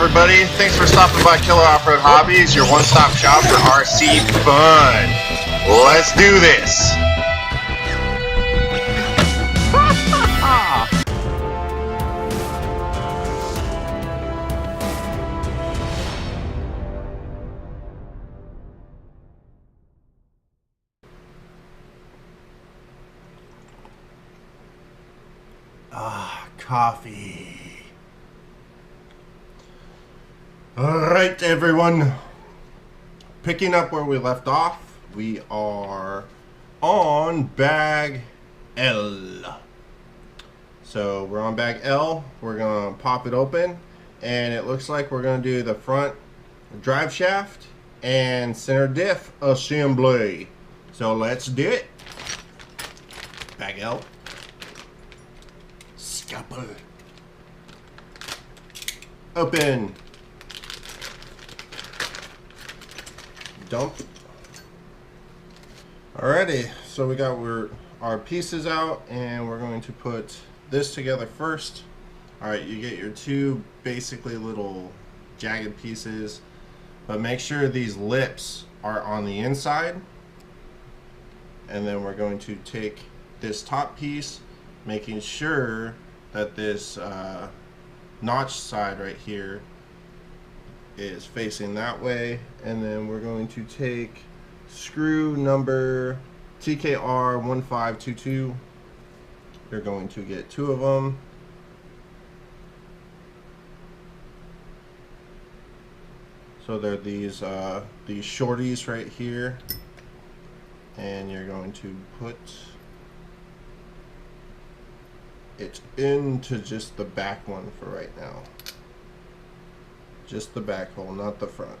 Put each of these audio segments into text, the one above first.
everybody. Thanks for stopping by Killer Off-Road Hobbies, your one-stop shop for RC fun. Let's do this. Coffee. Alright, everyone. Picking up where we left off, we are on bag L. So we're on bag L. We're going to pop it open, and it looks like we're going to do the front drive shaft and center diff assembly. So let's do it. Bag L. Scalpel. Open. Dump. Alrighty, so we got our pieces out, and we're going to put this together first. Alright, you get your two basically little jagged pieces, but make sure these lips are on the inside. And then we're going to take this top piece, making sure that this notch side right here is facing that way, and then we're going to take screw number TKR1522. You're going to get two of them. So they're these shorties right here, and you're going to put it into just the back one for right now. Just the back hole, not the front.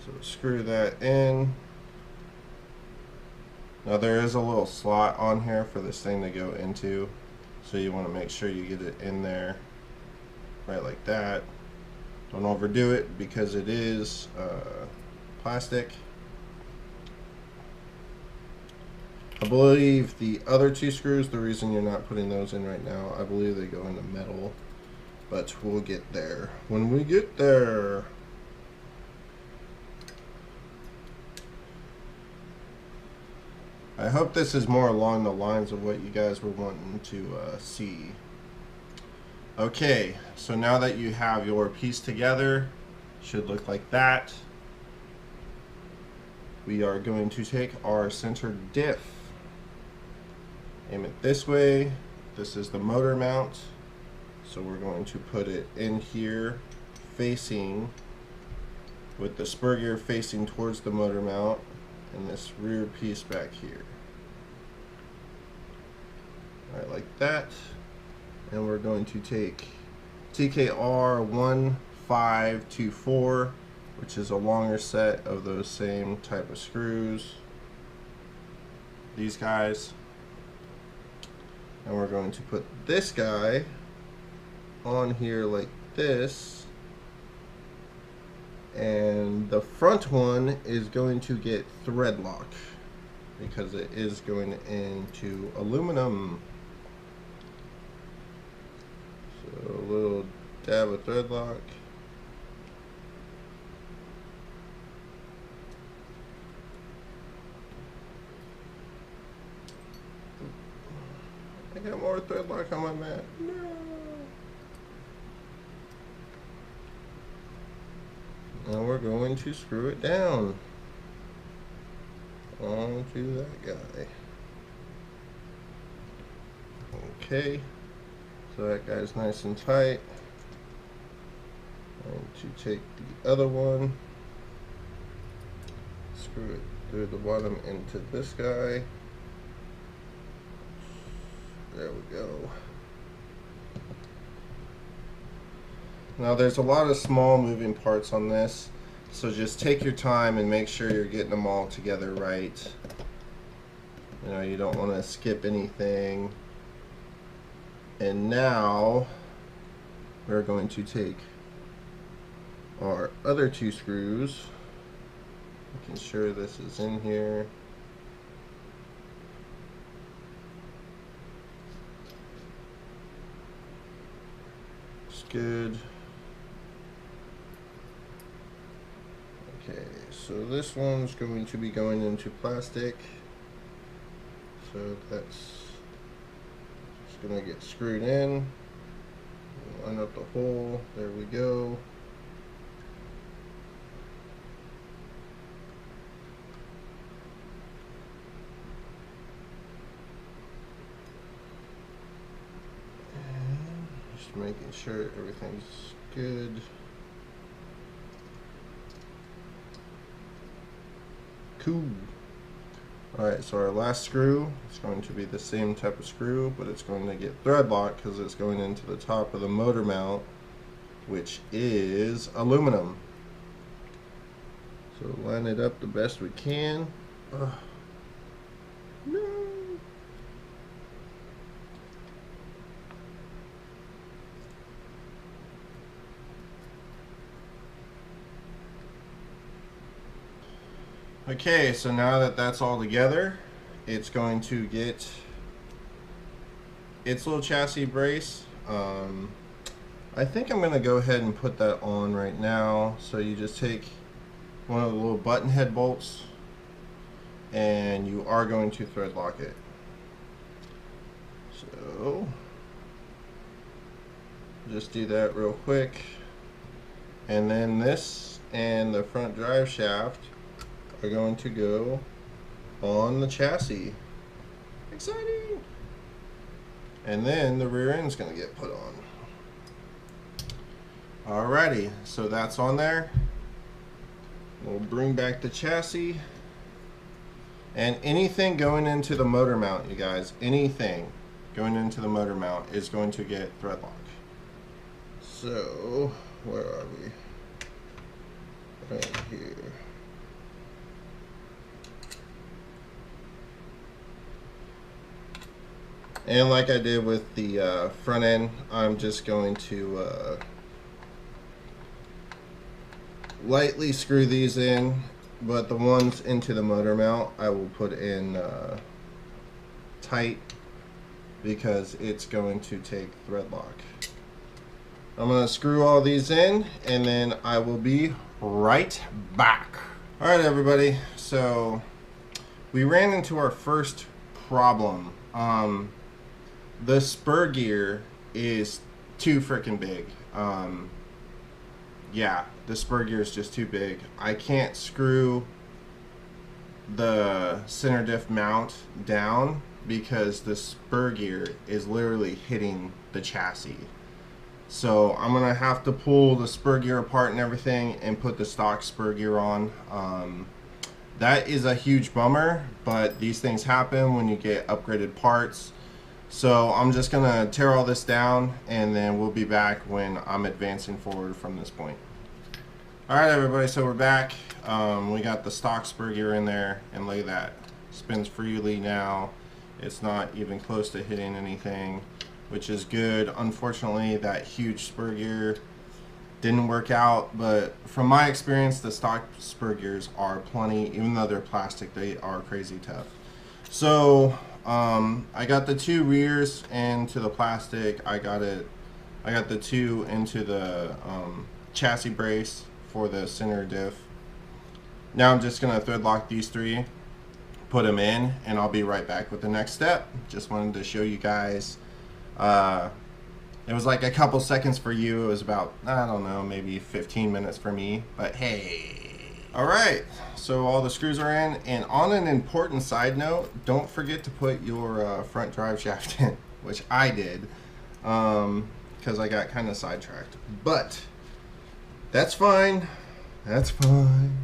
So screw that in. Now there is a little slot on here for this thing to go into, so you want to make sure you get it in there right like that. Don't overdo it because it is plastic. I believe the other two screws, the reason you're not putting those in right now, I believe they go into metal, but we'll get there when we get there. I hope this is more along the lines of what you guys were wanting to see. Okay, so now that you have your piece together, should look like that. We are going to take our center diff, aim it this way. This is the motor mount, so we're going to put it in here facing, with the spur gear facing towards the motor mount, and this rear piece back here. Alright, like that. And we're going to take TKR1524, which is a longer set of those same type of screws, these guys, and we're going to put this guy on here like this, and the front one is going to get thread lock because it is going into aluminum. So a little dab of thread lock. I got more thread lock on my mat. No. Now we're going to screw it down onto that guy. Okay, so that guy's nice and tight. I'm going to take the other one, screw it through the bottom into this guy. There we go. Now there's a lot of small moving parts on this, so just take your time and make sure you're getting them all together right. You know, you don't want to skip anything. And now we're going to take our other two screws, making sure this is in here. Looks good. Okay, so this one's going to be going into plastic. So that's just going to get screwed in. Line up the hole. There we go. And just making sure everything's good. Cool. Alright, so our last screw is going to be the same type of screw, but it's going to get thread locked because it's going into the top of the motor mount, which is aluminum. So line it up the best we can. Ugh. No. Okay, so now that that's all together, it's going to get its little chassis brace. I think I'm going to go ahead and put that on right now. So you just take one of the little button head bolts and you are going to thread lock it. So just do that real quick. And then this and the front drive shaft are going to go on the chassis. Exciting! And then the rear end is going to get put on. Alrighty, so that's on there. We'll bring back the chassis. And anything going into the motor mount, you guys, anything going into the motor mount is going to get thread lock. So, where are we? Right here. And like I did with the front end, I'm just going to lightly screw these in, but the ones into the motor mount I will put in tight because it's going to take thread lock. I'm going to screw all these in and then I will be right back. Alright everybody, so we ran into our first problem. The spur gear is too freaking big. Yeah, the spur gear is just too big. I can't screw the center diff mount down because the spur gear is literally hitting the chassis. So I'm gonna have to pull the spur gear apart and everything and put the stock spur gear on. That is a huge bummer, but these things happen when you get upgraded parts. So I'm just gonna tear all this down and then we'll be back when I'm advancing forward from this point. Alright everybody, so we're back. We got the stock spur gear in there and look at that. Spins freely now. It's not even close to hitting anything, which is good. Unfortunately, that huge spur gear didn't work out, but from my experience, the stock spur gears are plenty. Even though they're plastic, they are crazy tough. So I got the two rears into the plastic. I got the two into the chassis brace for the center diff. Now I'm just gonna thread lock these three, put them in, and I'll be right back with the next step. Just wanted to show you guys. It was like a couple seconds for you. It was about, I don't know, maybe 15 minutes for me, but hey. Alright, so all the screws are in, and on an important side note, don't forget to put your front drive shaft in, which I did, because I got kind of sidetracked, but that's fine, that's fine.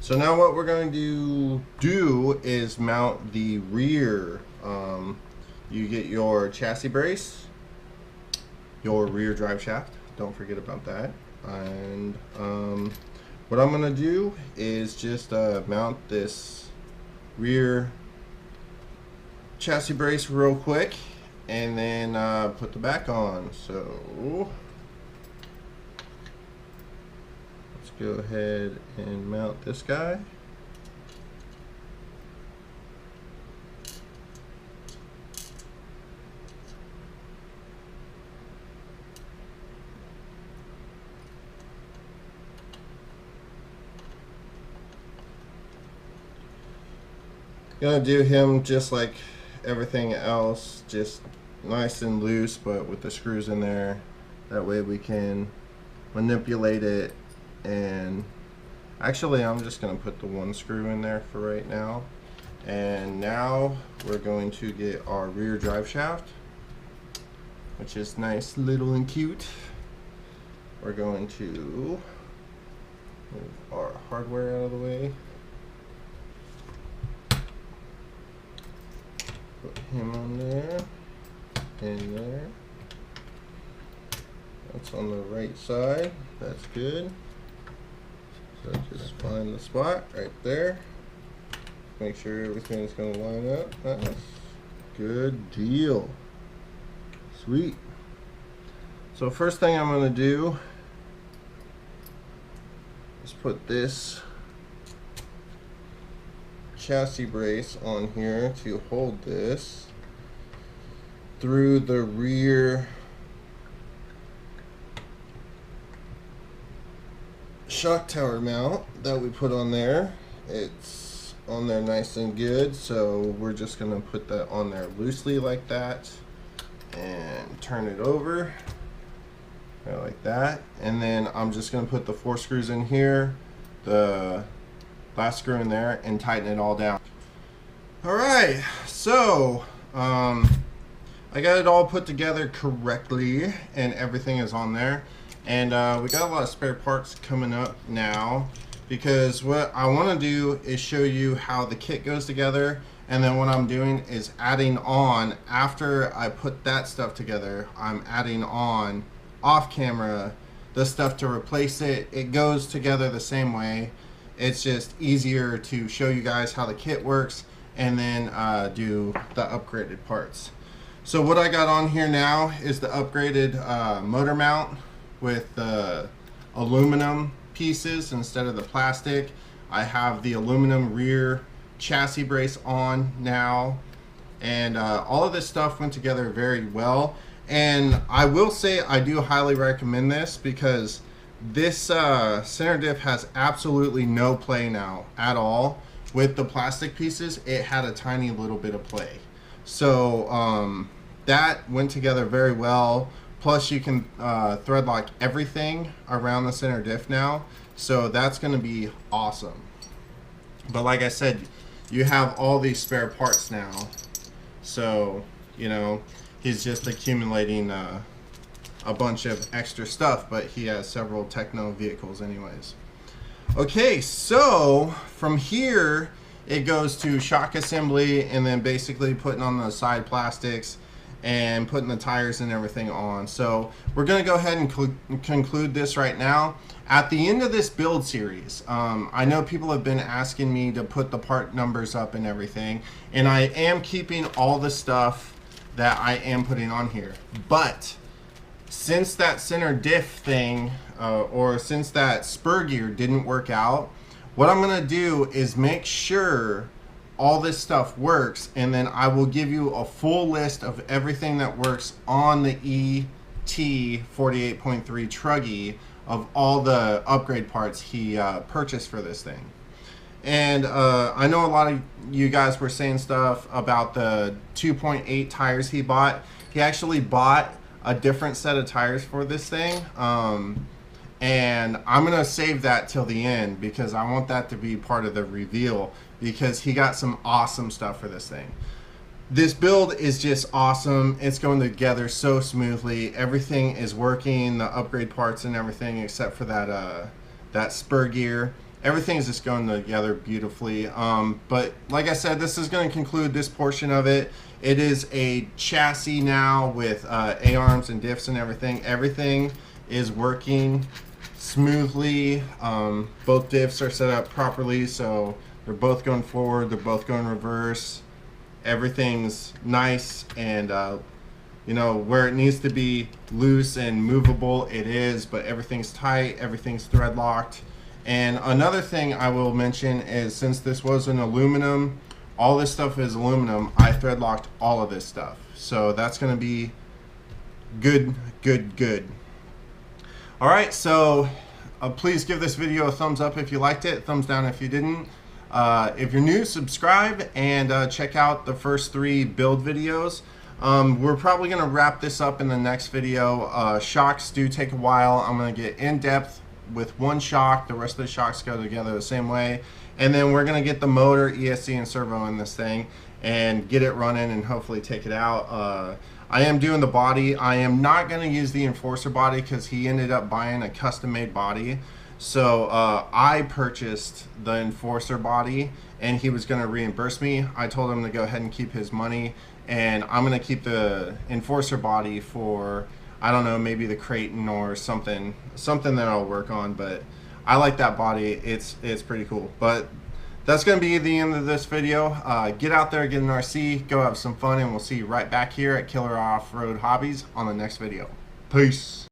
So now what we're going to do is mount the rear. You get your chassis brace, your rear drive shaft, don't forget about that, and what I'm going to do is just mount this rear chassis brace real quick and then put the back on. So let's go ahead and mount this guy. Gonna do him just like everything else, just nice and loose, but with the screws in there. That way we can manipulate it. And actually, I'm just gonna put the one screw in there for right now. And now we're going to get our rear drive shaft, which is nice, little, and cute. We're going to move our hardware out of the way. Put him on there, in there. That's on the right side. That's good. So just find the spot right there. Make sure everything is going to line up. Nice. Good deal. Sweet. So first thing I'm going to do is put this chassis brace on here to hold this through the rear shock tower mount that we put on there. It's on there nice and good, so we're just going to put that on there loosely like that and turn it over like that, and then I'm just going to put the 4 screws in here, the last screw in there, and tighten it all down. Alright, so I got it all put together correctly and everything is on there, and we got a lot of spare parts coming up now, because what I want to do is show you how the kit goes together, and then what I'm doing is adding on, after I put that stuff together, I'm adding on off camera the stuff to replace it. It goes together the same way. It's just easier to show you guys how the kit works and then do the upgraded parts. So what I got on here now is the upgraded motor mount with the aluminum pieces instead of the plastic. I have the aluminum rear chassis brace on now, and all of this stuff went together very well. And I will say I do highly recommend this, because this center diff has absolutely no play now at all. With the plastic pieces, it had a tiny little bit of play. So that went together very well. Plus you can thread lock everything around the center diff now. So that's going to be awesome. But like I said, you have all these spare parts now. So, you know, he's just accumulating a bunch of extra stuff, but he has several Tekno vehicles anyways. Okay, so from here it goes to shock assembly, and then basically putting on the side plastics and putting the tires and everything on. So we're going to go ahead and conclude this right now. At the end of this build series, I know people have been asking me to put the part numbers up and everything, and I am keeping all the stuff that I am putting on here. But since that center diff thing, or since that spur gear didn't work out, what I'm going to do is make sure all this stuff works, and then I will give you a full list of everything that works on the ET48.3 Truggy, of all the upgrade parts he purchased for this thing. And I know a lot of you guys were saying stuff about the 2.8 tires he bought. He actually bought a different set of tires for this thing, and I'm gonna save that till the end, because I want that to be part of the reveal, because he got some awesome stuff for this thing. This build is just awesome. It's going together so smoothly. Everything is working, the upgrade parts and everything, except for that spur gear. Everything is just going together beautifully. But like I said, this is going to conclude this portion of it. It is a chassis now with A-arms and diffs and everything. Everything is working smoothly. Both diffs are set up properly, so they're both going forward, they're both going reverse. Everything's nice, and you know, where it needs to be loose and movable, it is, but everything's tight, everything's thread locked. And another thing I will mention is, since this was an aluminum, all this stuff is aluminum, I thread locked all of this stuff. So that's going to be good. Alright, so please give this video a thumbs up if you liked it, thumbs down if you didn't. If you're new, subscribe and check out the first 3 build videos. We're probably going to wrap this up in the next video. Shocks do take a while. I'm going to get in depth with one shock. The rest of the shocks go together the same way. And then we're going to get the motor, ESC, and servo in this thing and get it running and hopefully take it out. I am doing the body. I am not going to use the Enforcer body because he ended up buying a custom-made body. So I purchased the Enforcer body and he was going to reimburse me. I told him to go ahead and keep his money, and I'm going to keep the Enforcer body for, I don't know, maybe the Creighton or something that I'll work on. But I like that body. It's pretty cool. But that's going to be the end of this video. Get out there, get an RC, go have some fun, and we'll see you right back here at Killer Off-Road Hobbies on the next video. Peace.